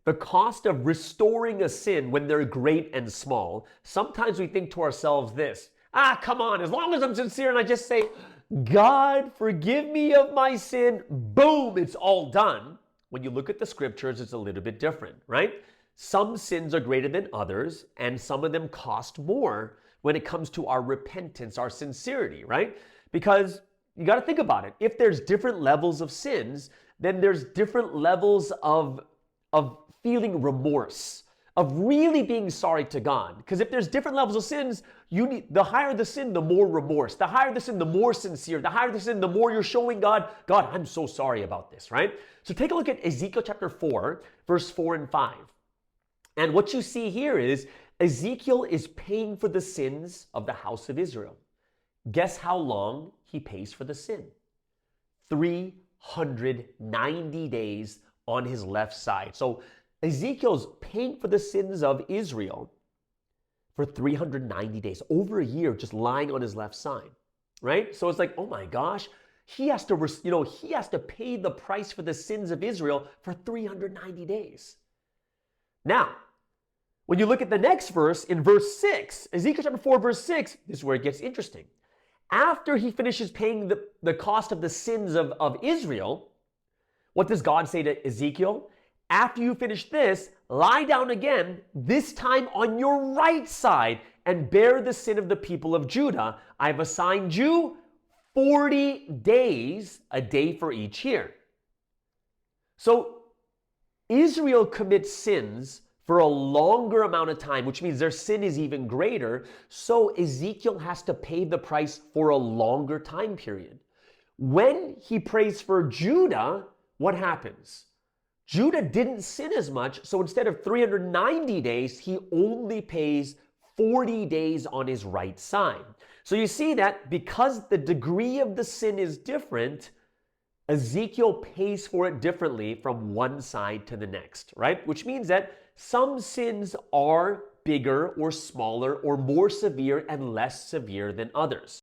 the cost of restoring a sin when they're great and small, sometimes we think to ourselves this, come on, as long as I'm sincere and I just say, God, forgive me of my sin, boom, it's all done. When you look at the scriptures, it's a little bit different, right? Some sins are greater than others, and some of them cost more when it comes to our repentance, our sincerity, right? Because you got to think about it. If there's different levels of sins, then there's different levels of feeling remorse, of really being sorry to God. Because if there's different levels of sins, the higher the sin, the more remorse. The higher the sin, the more sincere. The higher the sin, the more you're showing God, God, I'm so sorry about this, right? So take a look at Ezekiel chapter 4, verse 4 and 5. And what you see here is Ezekiel is paying for the sins of the house of Israel. Guess how long he pays for the sin? 390 days on his left side. So Ezekiel's paying for the sins of Israel for 390 days, over a year, just lying on his left side, right? So it's like, oh my gosh, he has to pay the price for the sins of Israel for 390 days. Now, when you look at the next verse, in verse 6, Ezekiel chapter 4, verse 6, this is where it gets interesting. After he finishes paying the cost of the sins of Israel, what does God say to Ezekiel? After you finish this, lie down again, this time on your right side, and bear the sin of the people of Judah. I've assigned you 40 days, a day for each year. So Israel commits sins for a longer amount of time, which means their sin is even greater. So Ezekiel has to pay the price for a longer time period. When he prays for Judah, what happens? Judah didn't sin as much, so instead of 390 days, he only pays 40 days on his right side. So you see that because the degree of the sin is different, Ezekiel pays for it differently from one side to the next, right? Which means that some sins are bigger or smaller or more severe and less severe than others.